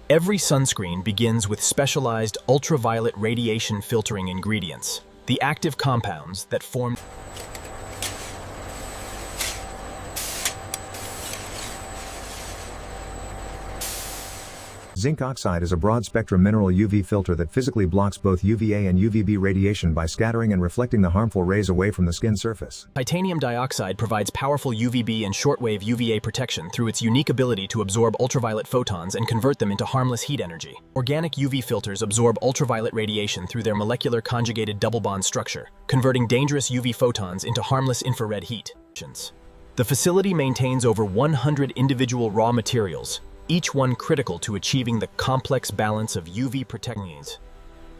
Every sunscreen begins with specialized ultraviolet radiation filtering ingredients, the active compounds that form. Zinc oxide is a broad-spectrum mineral UV filter that physically blocks both UVA and UVB radiation by scattering and reflecting the harmful rays away from the skin surface. Titanium dioxide provides powerful UVB and shortwave UVA protection through its unique ability to absorb ultraviolet photons and convert them into harmless heat energy. Organic UV filters absorb ultraviolet radiation through their molecular conjugated double bond structure, converting dangerous UV photons into harmless infrared heat. The facility maintains over 100 individual raw materials, each one critical to achieving the complex balance of UV protection needs.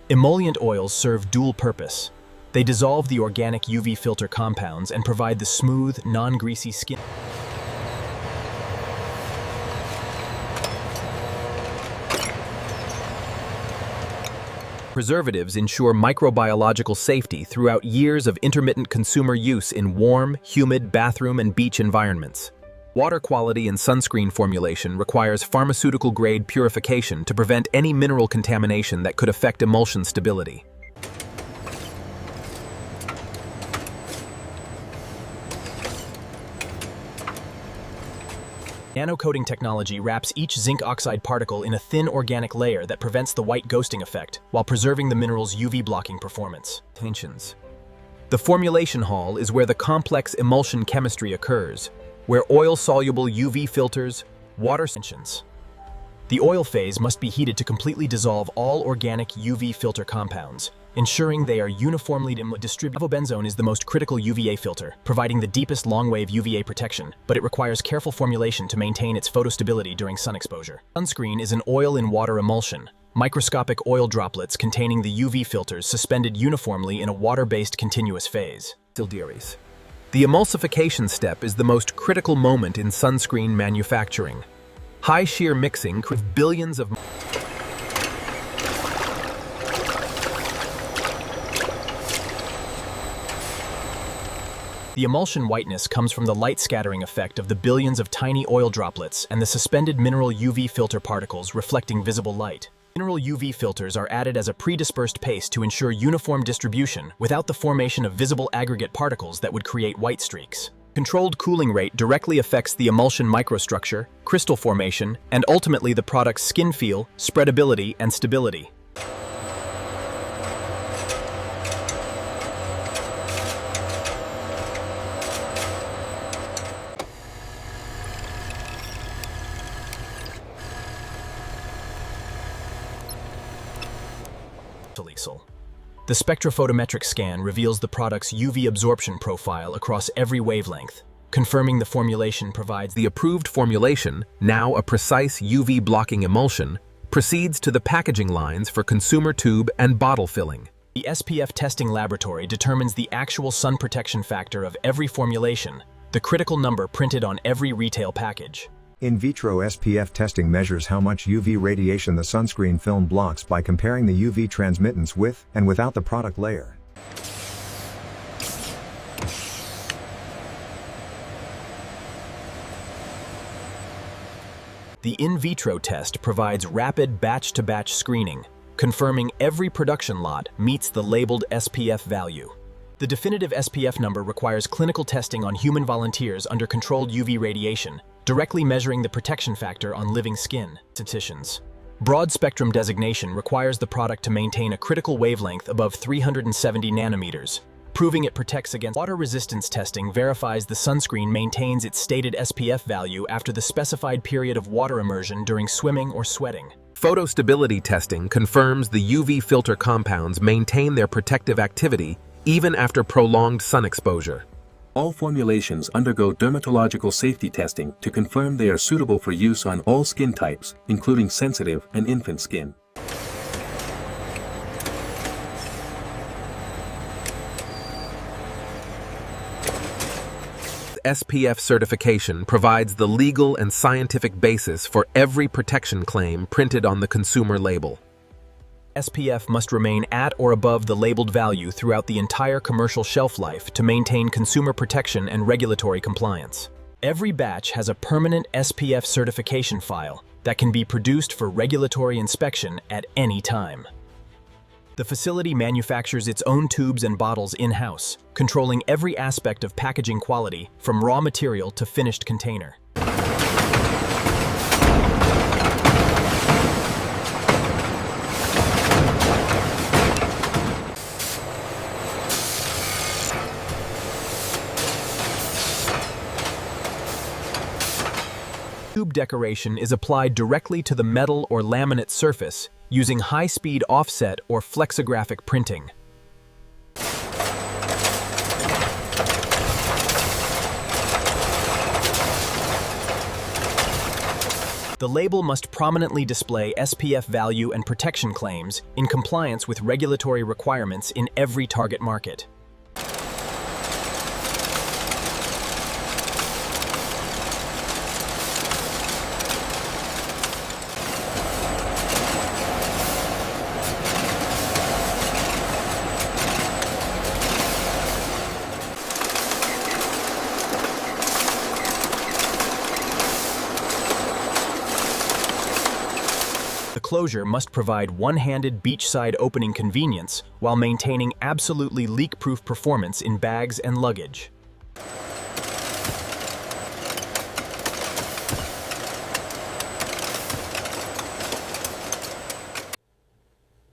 Emollient oils serve dual purpose. They dissolve the organic UV filter compounds and provide the smooth, non-greasy skin. Preservatives ensure microbiological safety throughout years of intermittent consumer use in warm, humid bathroom and beach environments. Water quality and sunscreen formulation requires pharmaceutical-grade purification to prevent any mineral contamination that could affect emulsion stability. Nanocoating technology wraps each zinc oxide particle in a thin organic layer that prevents the white ghosting effect while preserving the mineral's UV-blocking performance. The formulation hall is where the complex emulsion chemistry occurs, where oil-soluble UV filters, water tensions. The oil phase must be heated to completely dissolve all organic UV filter compounds, ensuring they are uniformly distributed. Avobenzone is the most critical UVA filter, providing the deepest long-wave UVA protection, but it requires careful formulation to maintain its photostability during sun exposure. Sunscreen is an oil-in-water emulsion, microscopic oil droplets containing the UV filters suspended uniformly in a water-based continuous phase. The emulsification step is the most critical moment in sunscreen manufacturing. High shear mixing creates billions of. The emulsion whiteness comes from the light scattering effect of the billions of tiny oil droplets and the suspended mineral UV filter particles reflecting visible light. Mineral UV filters are added as a pre-dispersed paste to ensure uniform distribution without the formation of visible aggregate particles that would create white streaks. Controlled cooling rate directly affects the emulsion microstructure, crystal formation, and ultimately the product's skin feel, spreadability, and stability. The spectrophotometric scan reveals the product's UV absorption profile across every wavelength, confirming the formulation provides the approved formulation, now a precise UV-blocking emulsion, proceeds to the packaging lines for consumer tube and bottle filling. The SPF testing laboratory determines the actual sun protection factor of every formulation, the critical number printed on every retail package. In vitro SPF testing measures how much UV radiation the sunscreen film blocks by comparing the UV transmittance with and without the product layer. The in vitro test provides rapid batch-to-batch screening, confirming every production lot meets the labeled SPF value. The definitive SPF number requires clinical testing on human volunteers under controlled UV radiation, directly measuring the protection factor on living skin. Broad-spectrum designation requires the product to maintain a critical wavelength above 370 nanometers, proving it protects against. Water resistance testing verifies the sunscreen maintains its stated SPF value after the specified period of water immersion during swimming or sweating. Photostability testing confirms the UV filter compounds maintain their protective activity even after prolonged sun exposure. All formulations undergo dermatological safety testing to confirm they are suitable for use on all skin types, including sensitive and infant skin. SPF certification provides the legal and scientific basis for every protection claim printed on the consumer label. SPF must remain at or above the labeled value throughout the entire commercial shelf life to maintain consumer protection and regulatory compliance. Every batch has a permanent SPF certification file that can be produced for regulatory inspection at any time. The facility manufactures its own tubes and bottles in-house, controlling every aspect of packaging quality from raw material to finished container. Tube decoration is applied directly to the metal or laminate surface using high-speed offset or flexographic printing. The label must prominently display SPF value and protection claims in compliance with regulatory requirements in every target market. The closure must provide one-handed beachside opening convenience while maintaining absolutely leak-proof performance in bags and luggage.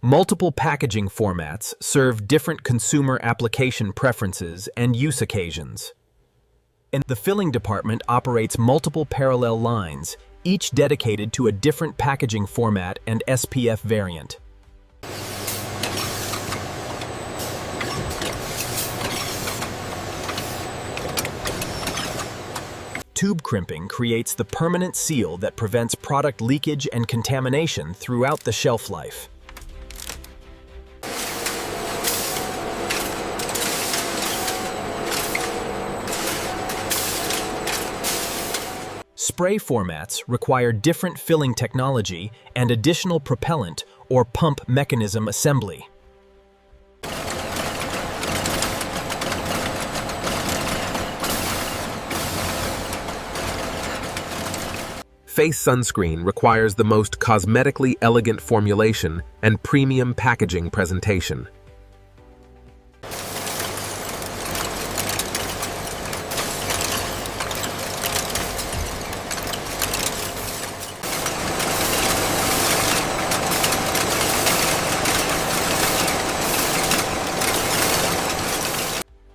Multiple packaging formats serve different consumer application preferences and use occasions. And the filling department operates multiple parallel lines, each dedicated to a different packaging format and SPF variant. Tube crimping creates the permanent seal that prevents product leakage and contamination throughout the shelf life. Spray formats require different filling technology and additional propellant or pump mechanism assembly. Face sunscreen requires the most cosmetically elegant formulation and premium packaging presentation.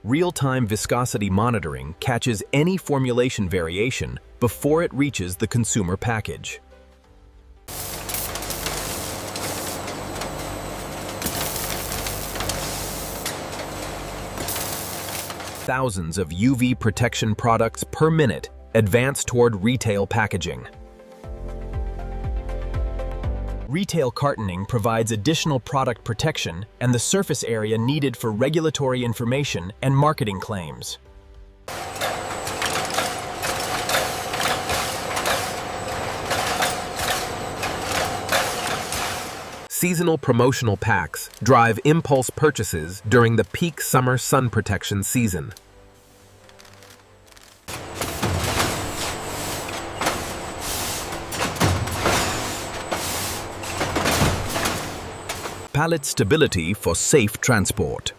Real-time viscosity monitoring catches any formulation variation before it reaches the consumer package. Thousands of UV protection products per minute advance toward retail packaging. Retail cartoning provides additional product protection and the surface area needed for regulatory information and marketing claims. Seasonal promotional packs drive impulse purchases during the peak summer sun protection season. Pallet stability for safe transport.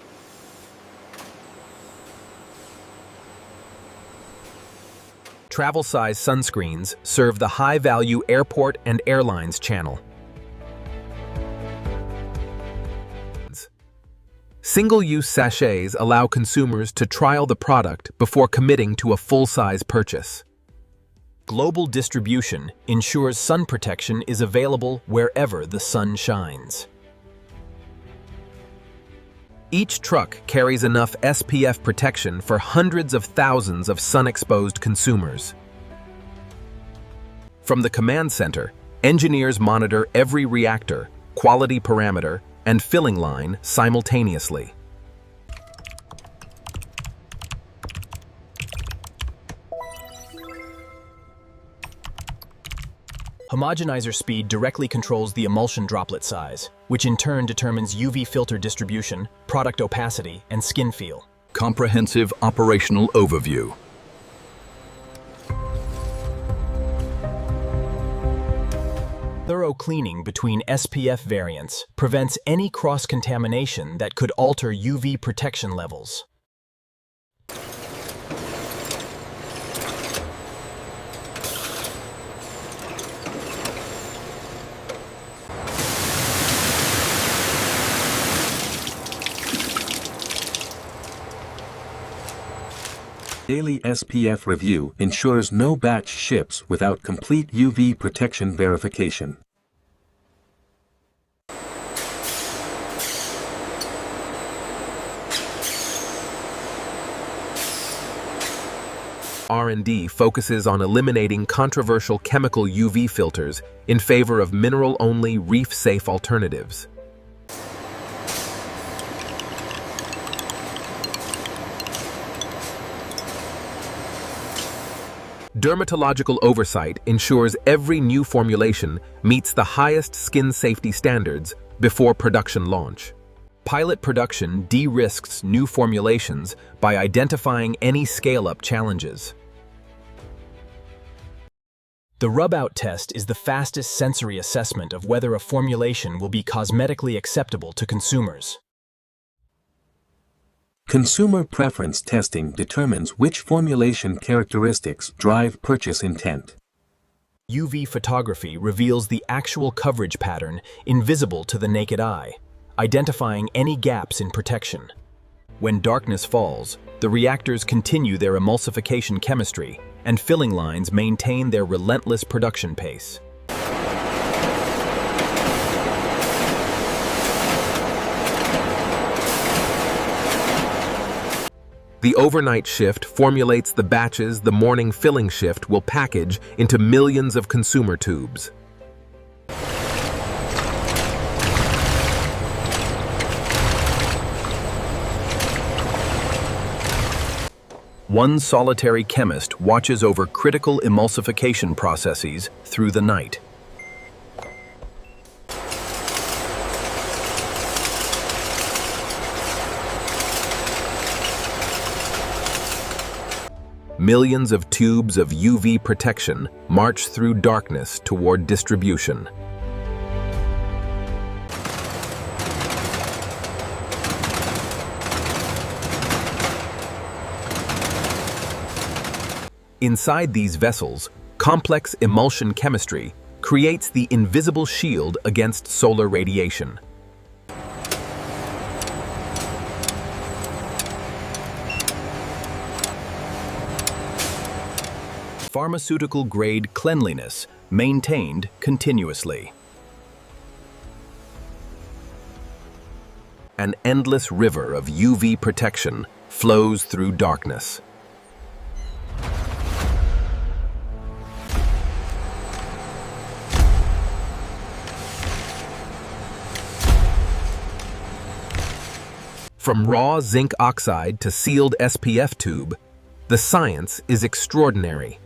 Travel-size sunscreens serve the high-value airport and airlines channel. Single-use sachets allow consumers to trial the product before committing to a full-size purchase. Global distribution ensures sun protection is available wherever the sun shines. Each truck carries enough SPF protection for hundreds of thousands of sun-exposed consumers. From the command center, engineers monitor every reactor, quality parameter, and filling line simultaneously. Homogenizer speed directly controls the emulsion droplet size, which in turn determines UV filter distribution, product opacity, and skin feel. Comprehensive operational overview. thorough cleaning between SPF variants prevents any cross-contamination that could alter UV protection levels. Daily SPF review ensures no batch ships without complete UV protection verification. R&D focuses on eliminating controversial chemical UV filters in favor of mineral-only reef-safe alternatives. Dermatological oversight ensures every new formulation meets the highest skin safety standards before production launch. Pilot production de-risks new formulations by identifying any scale-up challenges. The rub-out test is the fastest sensory assessment of whether a formulation will be cosmetically acceptable to consumers. Consumer preference testing determines which formulation characteristics drive purchase intent. UV photography reveals the actual coverage pattern invisible to the naked eye, identifying any gaps in protection. When darkness falls, the reactors continue their emulsification chemistry, and filling lines maintain their relentless production pace. The overnight shift formulates the batches the morning filling shift will package into millions of consumer tubes. One solitary chemist watches over critical emulsification processes through the night. Millions of tubes of UV protection march through darkness toward distribution. Inside these vessels, complex emulsion chemistry creates the invisible shield against solar radiation. Pharmaceutical-grade cleanliness maintained continuously. An endless river of UV protection flows through darkness. From raw zinc oxide to sealed SPF tube, the science is extraordinary.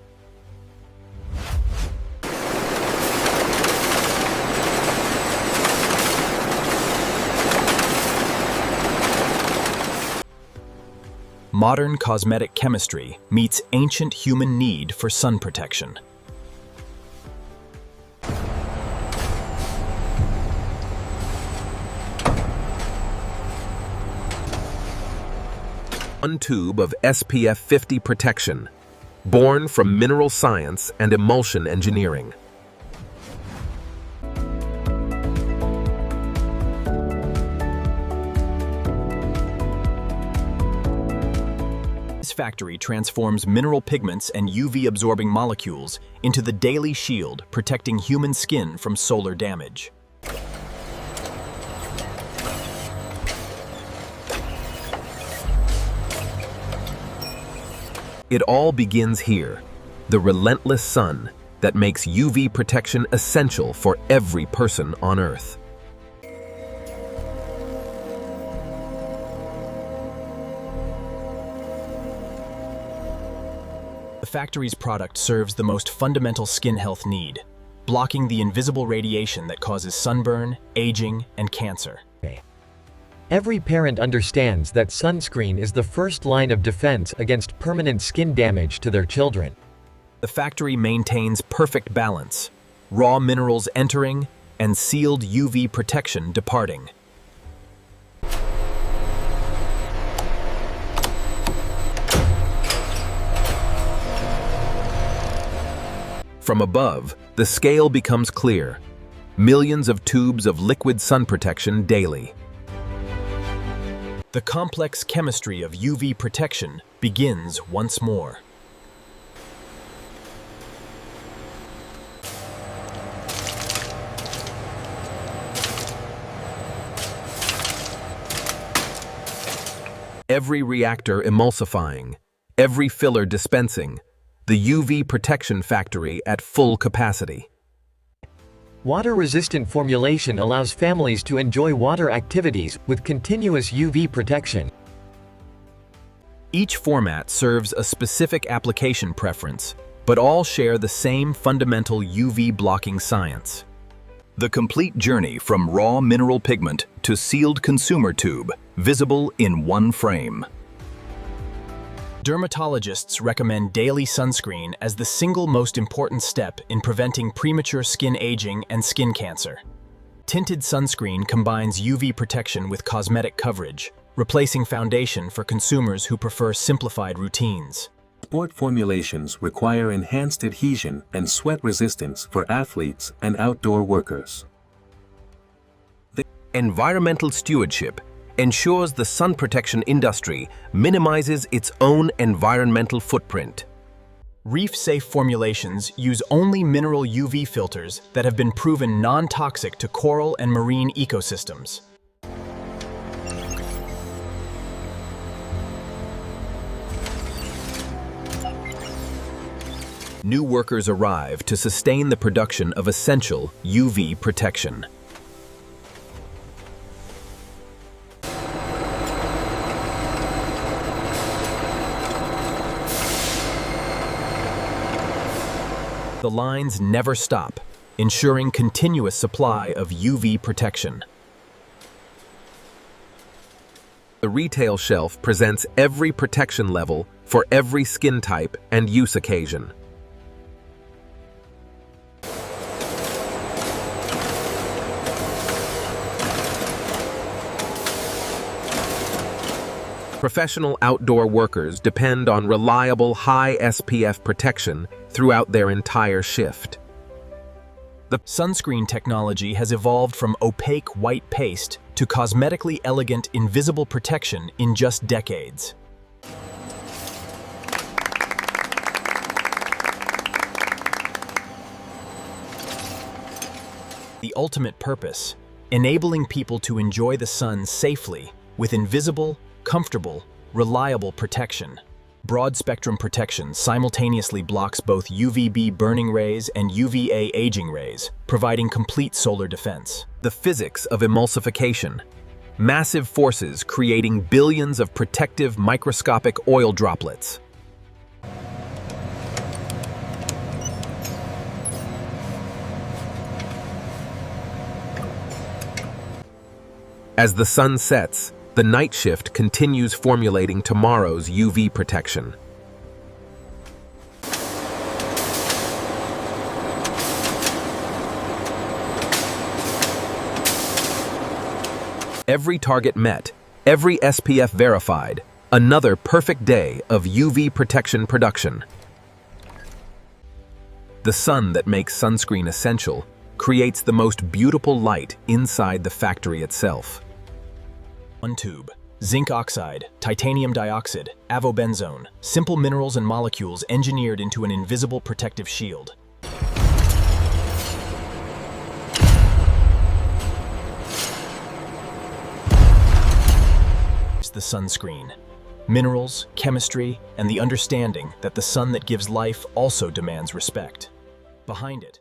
Modern cosmetic chemistry meets ancient human need for sun protection. One tube of SPF 50 protection, born from mineral science and emulsion engineering. This factory transforms mineral pigments and UV-absorbing molecules into the daily shield protecting human skin from solar damage. It all begins here, the relentless sun that makes UV protection essential for every person on Earth. The factory's product serves the most fundamental skin health need, blocking the invisible radiation that causes sunburn, aging, and cancer. Every parent understands that sunscreen is the first line of defense against permanent skin damage to their children. The factory maintains perfect balance, raw minerals entering and sealed UV protection departing. From above, the scale becomes clear. Millions of tubes of liquid sun protection daily. The complex chemistry of UV protection begins once more. Every reactor emulsifying, every filler dispensing, the UV protection factory at full capacity. Water-resistant formulation allows families to enjoy water activities with continuous UV protection. Each format serves a specific application preference, but all share the same fundamental UV blocking science. The complete journey from raw mineral pigment to sealed consumer tube, visible in one frame. Dermatologists recommend daily sunscreen as the single most important step in preventing premature skin aging and skin cancer. Tinted sunscreen combines UV protection with cosmetic coverage, replacing foundation for consumers who prefer simplified routines. Sport formulations require enhanced adhesion and sweat resistance for athletes and outdoor workers. Environmental stewardship ensures the sun protection industry minimizes its own environmental footprint. Reef-safe formulations use only mineral UV filters that have been proven non-toxic to coral and marine ecosystems. New workers arrive to sustain the production of essential UV protection. The lines never stop, ensuring continuous supply of UV protection. The retail shelf presents every protection level for every skin type and use occasion. Professional outdoor workers depend on reliable high SPF protection throughout their entire shift. The sunscreen technology has evolved from opaque white paste to cosmetically elegant invisible protection in just decades. The ultimate purpose, enabling people to enjoy the sun safely with invisible, comfortable, reliable protection. Broad-spectrum protection simultaneously blocks both UVB burning rays and UVA aging rays, providing complete solar defense. The physics of emulsification. Massive forces creating billions of protective microscopic oil droplets. As the sun sets, the night shift continues formulating tomorrow's UV protection. Every target met, every SPF verified, another perfect day of UV protection production. The sun that makes sunscreen essential creates the most beautiful light inside the factory itself. One tube, zinc oxide, titanium dioxide, avobenzone, simple minerals and molecules engineered into an invisible protective shield. It's the sunscreen. Minerals, chemistry, and the understanding that the sun that gives life also demands respect. Behind it,